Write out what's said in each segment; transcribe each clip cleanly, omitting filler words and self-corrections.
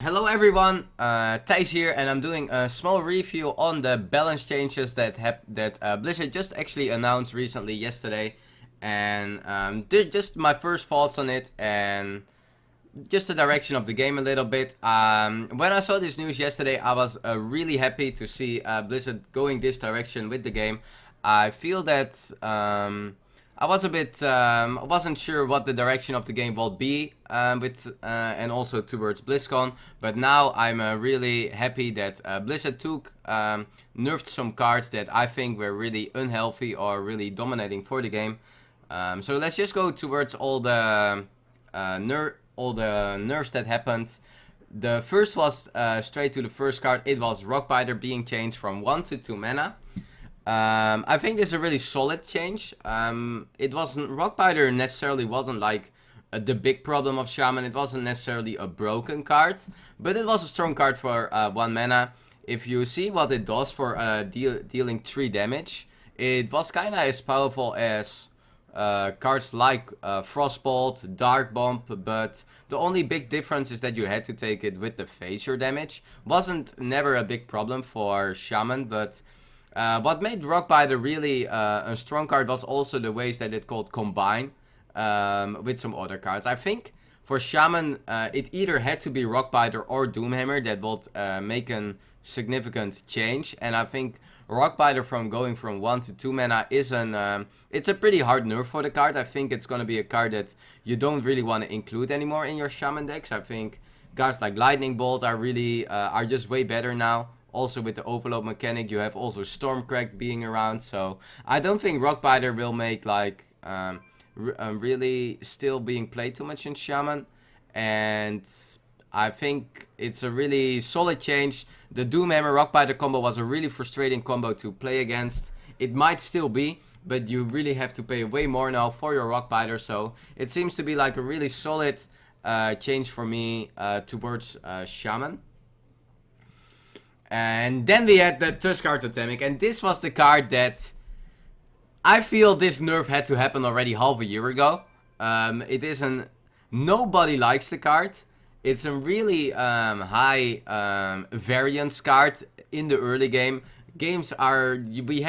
Hello everyone, Thijs here, and I'm doing a small review on the balance changes that Blizzard just actually announced recently yesterday, and just my first thoughts on it and just the direction of the game a little bit. When I saw this news yesterday, I was really happy to see Blizzard going this direction with the game. I feel that I was a bit, wasn't sure what the direction of the game will be and also towards BlizzCon. But now I'm really happy that Blizzard nerfed some cards that I think were really unhealthy or really dominating for the game. So let's just go towards all the nerfs that happened. The first was straight to the first card. It was Rockbiter being changed from 1 to 2 mana. I think this is a really solid change. Rockbiter necessarily wasn't like the big problem of Shaman. It wasn't necessarily a broken card, but it was a strong card for 1 mana. If you see what it does for dealing 3 damage, it was kind of as powerful as cards like Frostbolt, Dark Bomb, but the only big difference is that you had to take it with the phaser damage. Never a big problem for Shaman, but what made Rockbiter really a strong card was also the ways that it could combine with some other cards. I think for Shaman, it either had to be Rockbiter or Doomhammer that would make a significant change. And I think Rockbiter from going from 1 to 2 mana is it's a pretty hard nerf for the card. I think it's going to be a card that you don't really want to include anymore in your Shaman decks. I think cards like Lightning Bolt are just way better now. Also with the overload mechanic, you have also Stormcrack being around, so I don't think Rockbiter will make like really still being played too much in Shaman, and I think it's a really solid change. The Doomhammer Rockbiter combo was a really frustrating combo to play against. It might still be, but you really have to pay way more now for your Rockbiter, so it seems to be like a really solid change for me towards Shaman. And then we had the Tuskar Totemic, and this was the card that I feel this nerf had to happen already half a year ago. Nobody likes the card. It's a really high variance card in the early game. We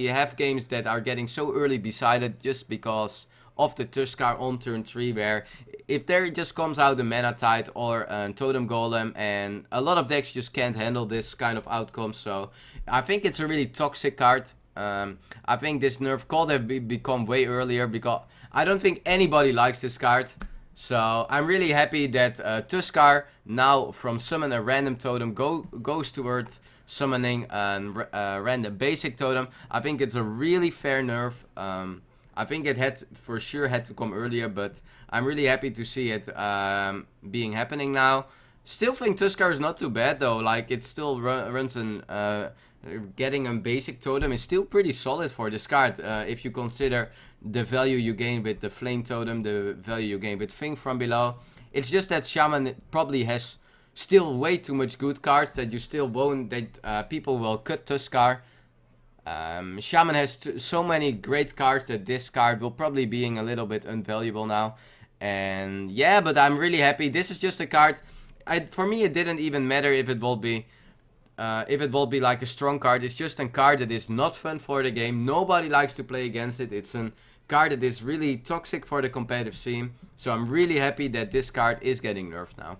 have games that are getting so early beside it just because of the Tuskar on turn 3, where if there just comes out a Mana Tide or a Totem Golem, and a lot of decks just can't handle this kind of outcome. So I think it's a really toxic card. I think this nerf could have become way earlier because I don't think anybody likes this card. So I'm really happy that Tuskar now from summon a random totem goes towards summoning a random basic totem. I think it's a really fair nerf. I think it for sure had to come earlier, but I'm really happy to see it being happening now. Still think Tuskar is not too bad though. Like it still runs getting a basic totem is still pretty solid for this card. If you consider the value you gain with the Flame Totem, the value you gain with Thing from Below. It's just that Shaman probably has still way too much good cards that you still won't, that people will cut Tuskar. Shaman has so many great cards that this card will probably being a little bit invaluable now. And yeah, but I'm really happy. This is just a card. For me, it didn't even matter if it will be like a strong card. It's just a card that is not fun for the game. Nobody likes to play against it. It's a card that is really toxic for the competitive scene. So I'm really happy that this card is getting nerfed now.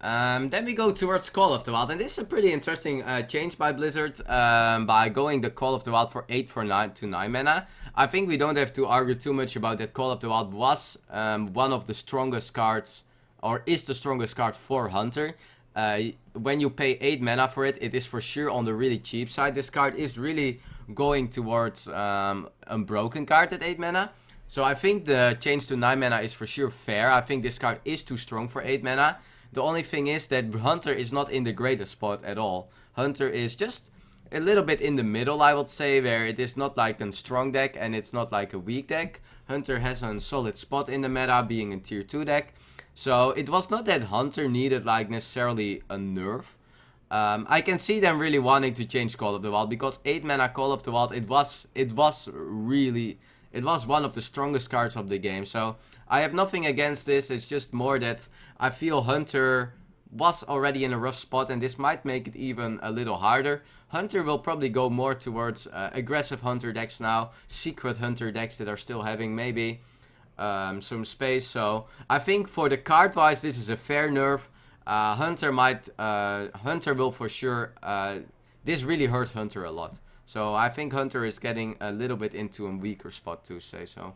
Then we go towards Call of the Wild, and this is a pretty interesting change by Blizzard by going the Call of the Wild for 8 to 9 mana. I think we don't have to argue too much about that. Call of the Wild was one of the strongest cards, or is the strongest card for Hunter. When you pay 8 mana for it, it is for sure on the really cheap side. This card is really going towards Unbroken card at 8 mana. So I think the change to 9 mana is for sure fair. I think this card is too strong for 8 mana. The only thing is that Hunter is not in the greatest spot at all. Hunter is just a little bit in the middle, I would say, where it is not like a strong deck and it's not like a weak deck. Hunter has a solid spot in the meta, being a tier 2 deck. So it was not that Hunter needed like necessarily a nerf. I can see them really wanting to change Call of the Wild because 8 mana Call of the Wild, it was really it was one of the strongest cards of the game. So I have nothing against this. It's just more that I feel Hunter was already in a rough spot, and this might make it even a little harder. Hunter will probably go more towards aggressive Hunter decks now, secret Hunter decks that are still having maybe some space. So I think for the card wise, this is a fair nerf. Hunter will for sure, this really hurts Hunter a lot. So I think Hunter is getting a little bit into a weaker spot to say so.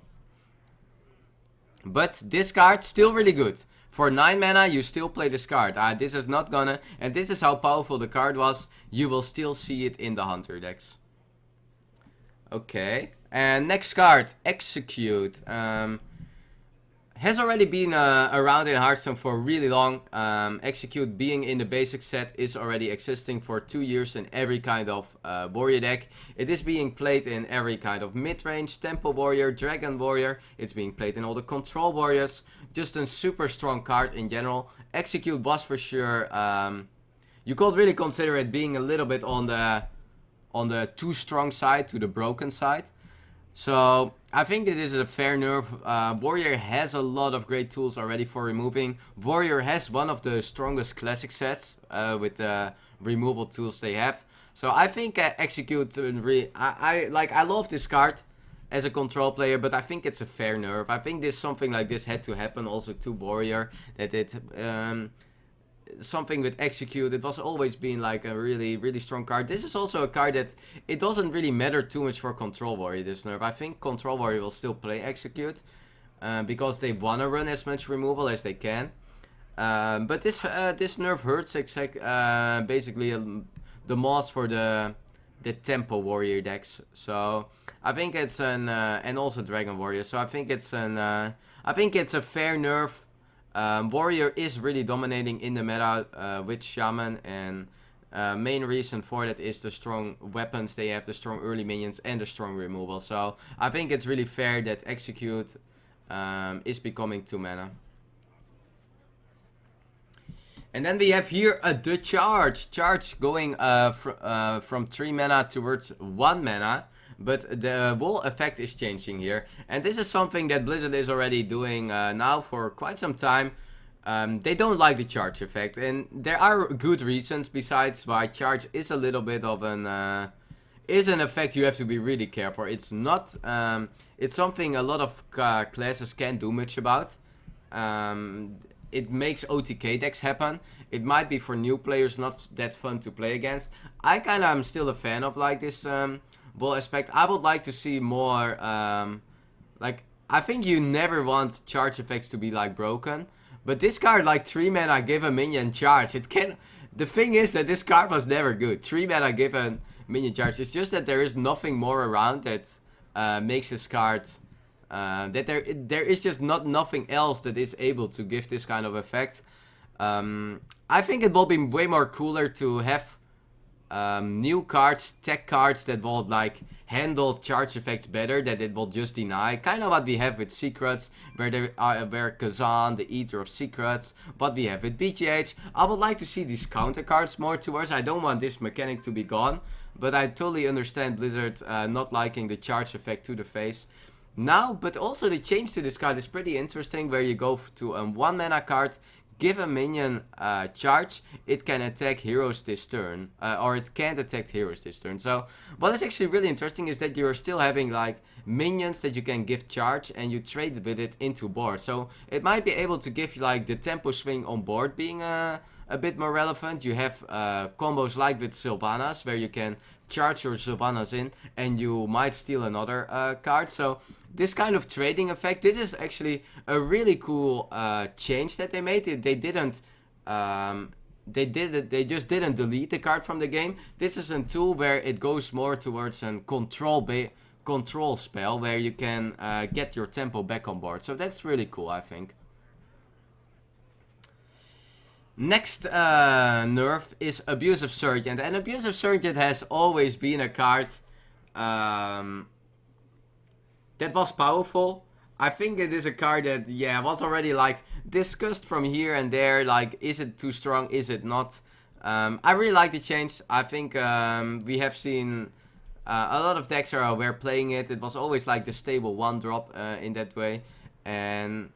But this card still really good. For 9 mana, you still play this card. This is not gonna... And this is how powerful the card was. You will still see it in the Hunter decks. Okay. And next card, Execute. Has already been around in Hearthstone for really long. Execute being in the basic set is already existing for 2 years in every kind of warrior deck. It is being played in every kind of mid-range, tempo warrior, dragon warrior. It's being played in all the control warriors. Just a super strong card in general. Execute was for sure... you could really consider it being a little bit on the too strong side, to the broken side. So I think that this is a fair nerf. Warrior has a lot of great tools already for removing. Warrior has one of the strongest classic sets with the removal tools they have. So I think Execute I love this card as a control player, but I think it's a fair nerf. I think something like this had to happen also to Warrior, that it something with Execute, it was always been like a really strong card. This is also a card that it doesn't really matter too much for Control Warrior, this nerf. I think Control Warrior will still play Execute because they want to run as much removal as they can. But this nerf hurts basically the most for the Tempo Warrior decks. So I think it's an and also Dragon Warrior. So I think it's a fair nerf. Warrior is really dominating in the meta with Shaman, and main reason for that is the strong weapons they have, the strong early minions, and the strong removal. So I think it's really fair that Execute is becoming 2 mana. And then we have here the Charge. Charge going from 3 mana towards 1 mana. But the wall effect is changing here. And this is something that Blizzard is already doing now for quite some time. They don't like the charge effect. And there are good reasons besides why charge is a little bit of an effect you have to be really careful. It's not... it's something a lot of classes can't do much about. It makes OTK decks happen. It might be for new players not that fun to play against. I kinda am still a fan of like this... wall aspect. I would like to see more, I think you never want charge effects to be like broken, but this card like 3 mana give a minion charge, it can, the thing is that this card was never good. 3 mana give a minion charge, it's just that there is nothing more around that makes this card, that there is just nothing else that is able to give this kind of effect. I think it will be way more cooler to have new cards, tech cards that will like handle charge effects better, that it will just deny. Kind of what we have with Secrets, where Kazan, the Eater of Secrets, what we have with BGH. I would like to see these counter cards more towards. I don't want this mechanic to be gone, but I totally understand Blizzard not liking the charge effect to the face. Now, but also the change to this card is pretty interesting, where you go to a 1 mana card, give a minion charge, it can attack heroes this turn, or it can't attack heroes this turn. So what is actually really interesting is that you're still having like minions that you can give charge, and you trade with it into board. So it might be able to give you like the tempo swing on board being a bit more relevant. You have combos like with Sylvanas, where you can charge your Sylvanas in, and you might steal another card. So this kind of trading effect, this is actually a really cool change that they made. They just didn't delete the card from the game. This is a tool where it goes more towards a control spell, where you can get your tempo back on board. So that's really cool, I think. Next nerf is Abusive Sergeant, and Abusive Sergeant has always been a card that was powerful. I think it is a card that, yeah, was already like discussed from here and there, like is it too strong, is it not? I really like the change. I think we have seen A lot of decks were playing it. It was always like the stable 1-drop in that way. And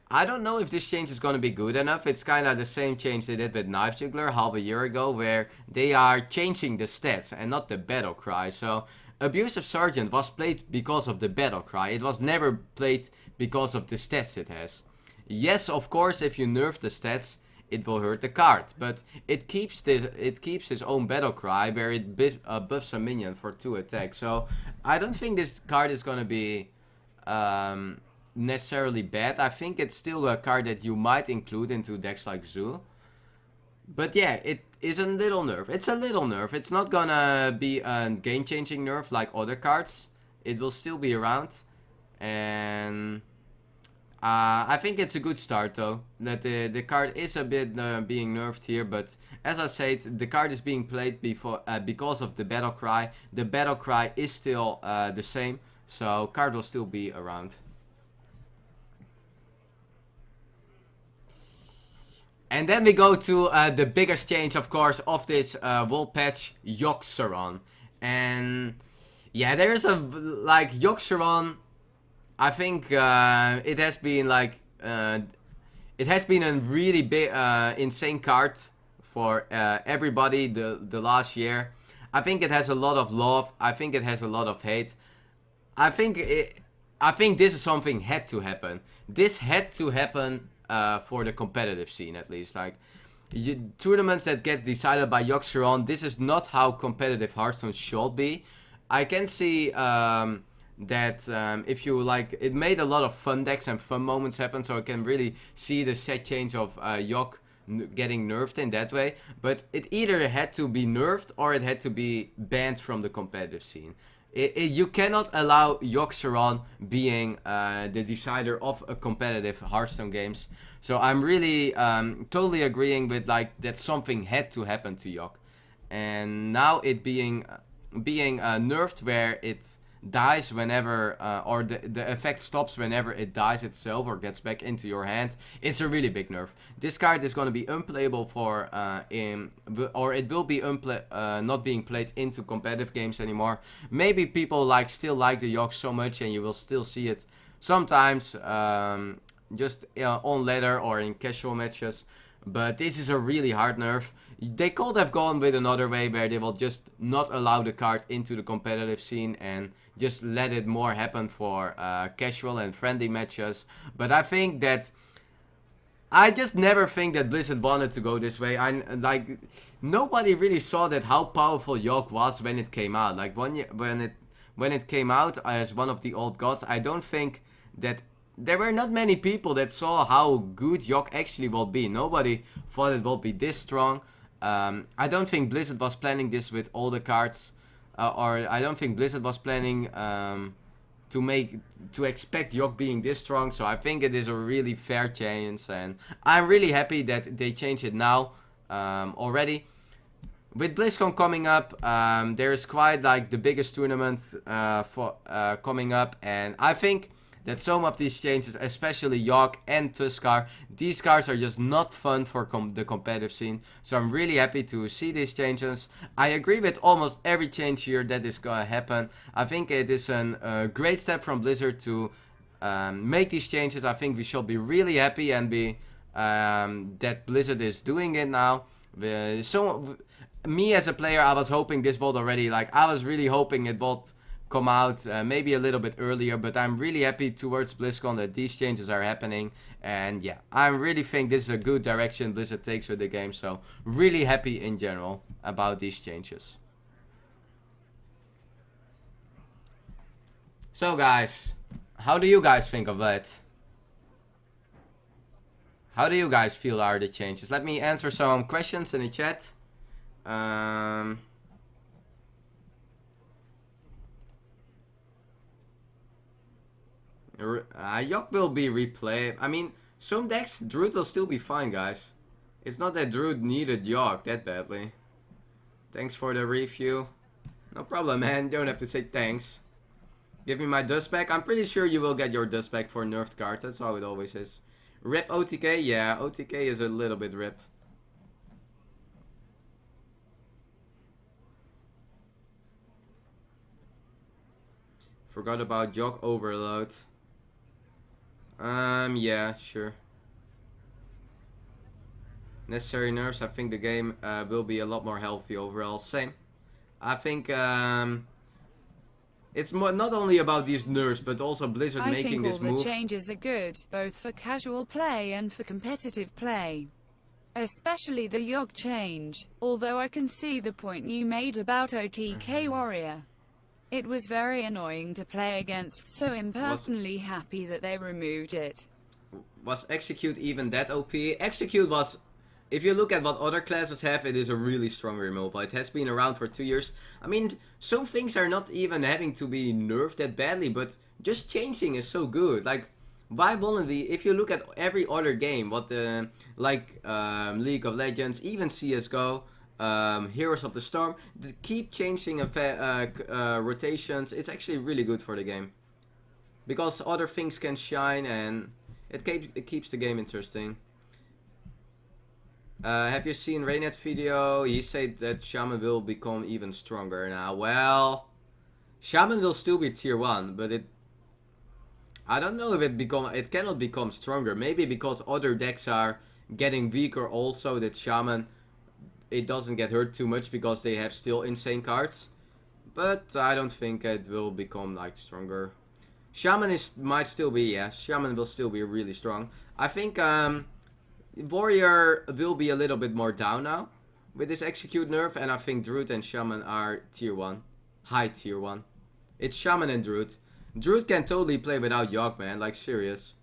I don't know if this change is going to be good enough. It's kind of the same change they did with Knife Juggler half a year ago, where they are changing the stats and not the battle cry. So Abusive Sergeant was played because of the battle cry. It was never played because of the stats it has. Yes, of course, if you nerf the stats, it will hurt the card, but it keeps his own battle cry where it buffs a minion for 2 attacks. So I don't think this card is gonna be necessarily bad. I think it's still a card that you might include into decks like Zoo. But yeah, it is a little nerf. It's a little nerf. It's not gonna be a game-changing nerf like other cards. It will still be around, and I think it's a good start though. That the card is a bit being nerfed here, but as I said, the card is being played because of the battle cry. The battle cry is still the same, so card will still be around. And then we go to the biggest change, of course, of this world patch, Yogg-Saron. And yeah, there's a like Yogg-Saron. I think it has been like it has been a really big insane card for everybody the last year. I think it has a lot of love. I think it has a lot of hate. I think this is something had to happen. This had to happen for the competitive scene, at least. Like tournaments that get decided by Yogg-Saron, this is not how competitive Hearthstone should be. I can see that if you like, it made a lot of fun decks and fun moments happen, so I can really see the set change of Yogg getting nerfed in that way. But it either had to be nerfed or it had to be banned from the competitive scene. You cannot allow Yogg-Saron being the decider of a competitive Hearthstone games. So I'm really totally agreeing with like that something had to happen to Yogg, and now it being nerfed where it dies whenever or the effect stops whenever it dies itself or gets back into your hand. It's a really big nerf. This card is going to be unplayable for or it will be not being played into competitive games anymore. Maybe people still like the Yogg so much and you will still see it sometimes just on ladder or in casual matches, but this is a really hard nerf. They could have gone with another way where they will just not allow the card into the competitive scene and just let it more happen for casual and friendly matches. But I think that I just never think that Blizzard wanted to go this way. Nobody really saw that how powerful Yogg was when it came out. Like when it came out as one of the old gods, I don't think that there were not many people that saw how good Yogg actually will be. Nobody thought it will be this strong. I don't think Blizzard was planning this with all the cards, or I don't think Blizzard was planning to expect Yogg being this strong. So I think it is a really fair change, and I'm really happy that they changed it now already. With BlizzCon coming up, there is quite like the biggest tournament coming up, and I think that some of these changes, especially Yogg and Tuskar, these cards are just not fun for the competitive scene. So I'm really happy to see these changes. I agree with almost every change here that is gonna happen. I think it is a great step from Blizzard to make these changes. I think we should be really happy and be that Blizzard is doing it now. Me as a player, I was hoping this would already, I was really hoping it would come out maybe a little bit earlier, but I'm really happy towards BlizzCon that these changes are happening. And yeah, I really think this is a good direction Blizzard takes with the game, so really happy in general about these changes. So guys, how do you guys think of that? How do you guys feel are the changes? Let me answer some questions in the chat. Yogg will be replayed. I mean, some decks, Druid will still be fine, guys. It's not that Druid needed Yogg that badly. Thanks for the review. No problem, man. Don't have to say thanks. Give me my dust back. I'm pretty sure you will get your dust back for nerfed cards. That's how it always is. Rip OTK? Yeah, OTK is a little bit rip. Forgot about Jog Overload. Yeah, sure. Necessary nerfs. I think the game will be a lot more healthy overall. Same. I think it's not only about these nerfs, but also Blizzard making this move. I think all the changes are good, both for casual play and for competitive play. Especially the Yogg change. Although I can see the point you made about OTK Warrior. It was very annoying to play against, so I'm personally happy that they removed it. Was Execute even that OP? Execute was, if you look at what other classes have, it is a really strong removal. It has been around for 2 years. I mean, some things are not even having to be nerfed that badly, but just changing is so good. Like, why wouldn't the, if you look at every other game, what the, like League of Legends, even CSGO, Heroes of the Storm, they keep changing rotations. It's actually really good for the game. Because other things can shine and it keeps the game interesting. Have you seen Reynet's video? He said that Shaman will become even stronger now. Well, Shaman will still be tier 1, but I don't know if it cannot become stronger. Maybe because other decks are getting weaker also, that Shaman, it doesn't get hurt too much because they have still insane cards. But I don't think it will become like stronger. Shaman might still be, yeah, Shaman will still be really strong. I think Warrior will be a little bit more down now with this Execute nerf, and I think Druid and Shaman are tier 1. High tier 1. It's Shaman and Druid. Druid can totally play without Yogg, man, like serious.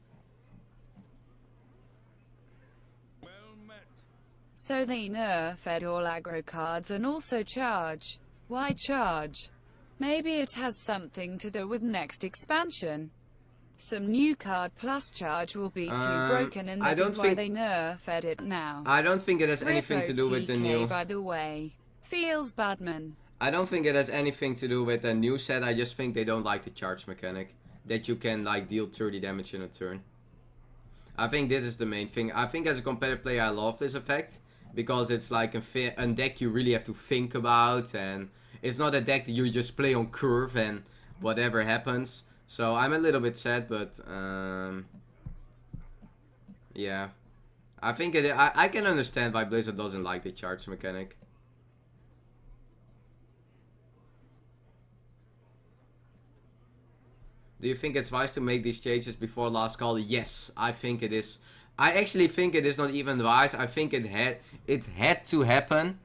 So they nerfed all aggro cards and also charge. Why charge? Maybe it has something to do with next expansion. Some new card plus charge will be too broken, and that is why they nerfed it now. I don't think it has anything to do with the new... by the way. Feels badman. I don't think it has anything to do with the new set. I just think they don't like the charge mechanic. That you can like deal 30 damage in a turn. I think this is the main thing. I think as a competitive player I love this effect. Because it's like a deck you really have to think about. And it's not a deck that you just play on curve and whatever happens. So I'm a little bit sad, but yeah. I think I can understand why Blizzard doesn't like the charge mechanic. Do you think it's wise to make these changes before last call? Yes, I think it is. I actually think it is not even wise. I think it had to happen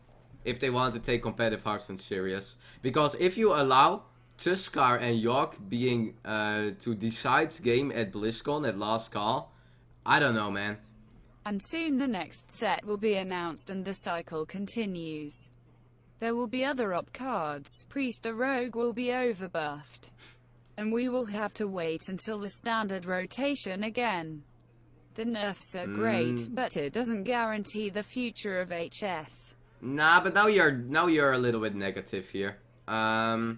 if they want to take competitive Hearthstone serious. Because if you allow Tuskar and Yogg being to decide game at BlizzCon at last call, I don't know, man. And soon the next set will be announced and the cycle continues. There will be other op cards. Priest or Rogue will be overbuffed. And we will have to wait until the standard rotation again. The nerfs are great, but it doesn't guarantee the future of HS. Nah, but now you're a little bit negative here. I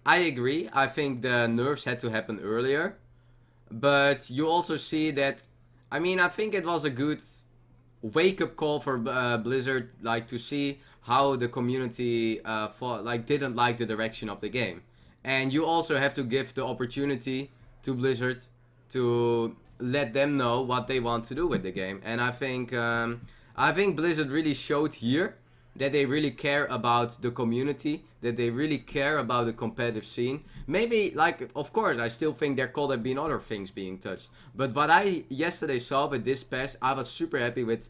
agree. I think the nerfs had to happen earlier. But you also see that, I mean, I think it was a good wake-up call for Blizzard, like to see how the community didn't like the direction of the game. And you also have to give the opportunity to Blizzard to let them know what they want to do with the game. And I think Blizzard really showed here that they really care about the community, that they really care about the competitive scene. Maybe, like, of course, I still think there could have been other things being touched. But what I yesterday saw with this patch, I was super happy with.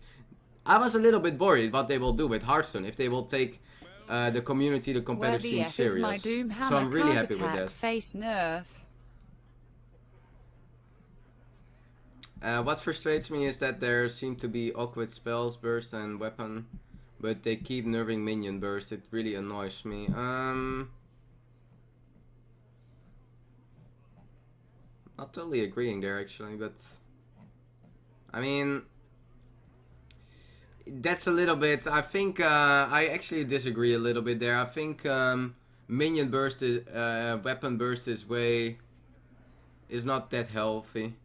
I was a little bit worried what they will do with Hearthstone, if they will take the community, the competitive scene serious. So I'm really happy with this. Face nerf. What frustrates me is that there seem to be awkward spells, burst and weapon, but they keep nerfing minion burst. It really annoys me. Not totally agreeing there actually, but I mean, that's a little bit. I think I actually disagree a little bit there. I think minion burst is weapon burst is not that healthy.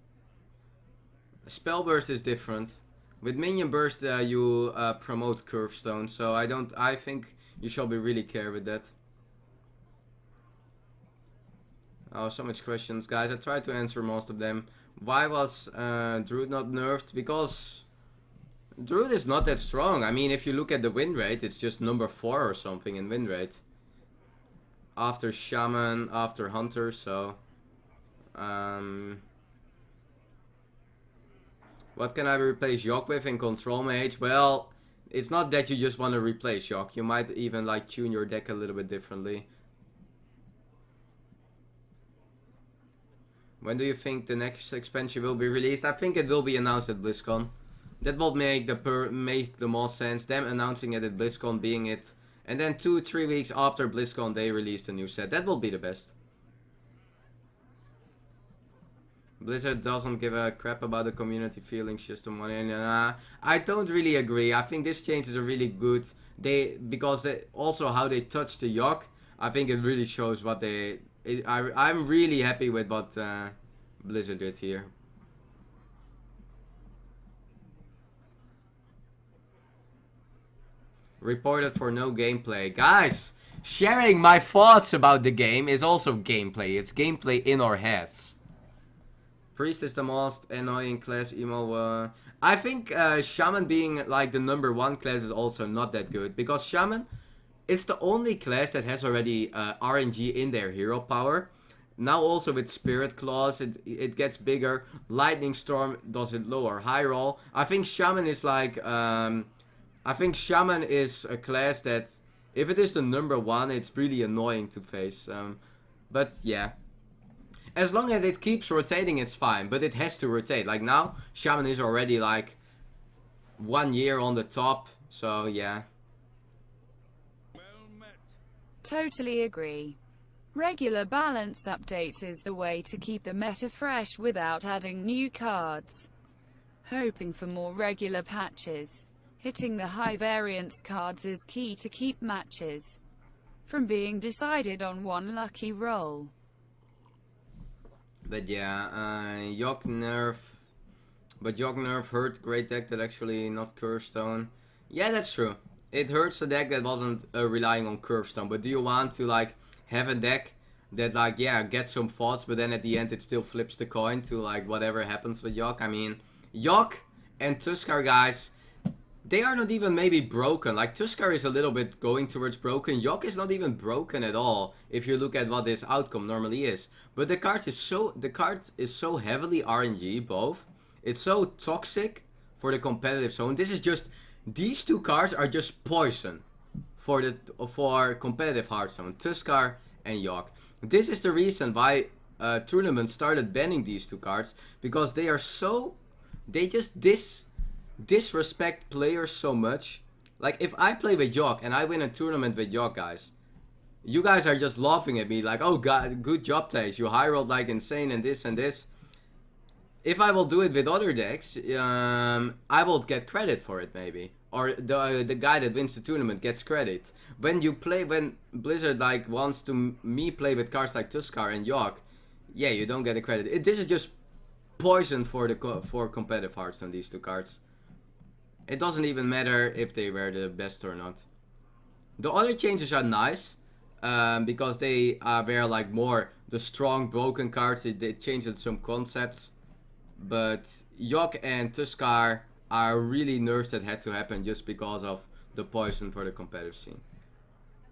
Spell burst is different. With minion burst you promote curve stone, so I think you shall be really careful with that. Oh, so much questions, guys. I tried to answer most of them. Why was Druid not nerfed? Because Druid is not that strong. I mean, if you look at the win rate, it's just number 4 or something in win rate. After Shaman, after Hunter, so... what can I replace Yok with in Control Mage? Well, it's not that you just want to replace Yok. You might even like tune your deck a little bit differently. When do you think the next expansion will be released? I think it will be announced at BlizzCon. That will make the most sense. Them announcing it at BlizzCon, being it, and then 2-3 weeks after BlizzCon they released a new set. That will be the best. Blizzard doesn't give a crap about the community feelings, just the money. I don't really agree. I think this change is a really good. Because also how they touch the Yok. I think it really shows what they. I'm really happy with what Blizzard did here. Reported for no gameplay. Guys, sharing my thoughts about the game is also gameplay. It's gameplay in our heads. Priest is the most annoying class, emo. I think Shaman being like the #1 class is also not that good. Because Shaman, it's the only class that has already RNG in their hero power. Now also with Spirit Claws, it gets bigger. Lightning Storm does it lower. High Roll. I think Shaman is like... I think Shaman is a class that, if it is the #1, it's really annoying to face. But yeah. As long as it keeps rotating, it's fine. But it has to rotate. Like now, Shaman is already like 1 year on the top. So yeah. Totally agree. Regular balance updates is the way to keep the meta fresh without adding new cards. Hoping for more regular patches. Hitting the high variance cards is key to keep matches from being decided on one lucky roll. But yeah, Yok nerf. But Yok nerf hurt great deck that actually not Hearthstone. Yeah, that's true. It hurts a deck that wasn't relying on Hearthstone. But do you want to like have a deck that like, yeah, gets some thoughts, but then at the end it still flips the coin to like whatever happens with Yok? I mean, Yok and Tuskar, guys, they are not even maybe broken. Like Tuskar is a little bit going towards broken. Yok is not even broken at all if you look at what this outcome normally is. But the card is so heavily RNG both. It's so toxic for the competitive zone. This is just, these two cards are just poison for competitive Hearthstone. Tuskar and Yok. This is the reason why tournaments started banning these two cards, because they are so, they just disrespect players so much. Like if I play with Yok and I win a tournament with Yok, guys, you guys are just laughing at me like, oh god, good job Thijs, you high rolled like insane and this and this. If I will do it with other decks, I will get credit for it maybe, or the guy that wins the tournament gets credit. When Blizzard like wants to me play with cards like Tuskar and Yok, yeah, you don't get the credit. This is just poison for competitive Hearthstone, these two cards. It doesn't even matter if they were the best or not. The other changes are nice, because they were like more the strong broken cards. They changed some concepts. But Yok and Tuskar are really nerfs that had to happen just because of the poison for the competitive scene.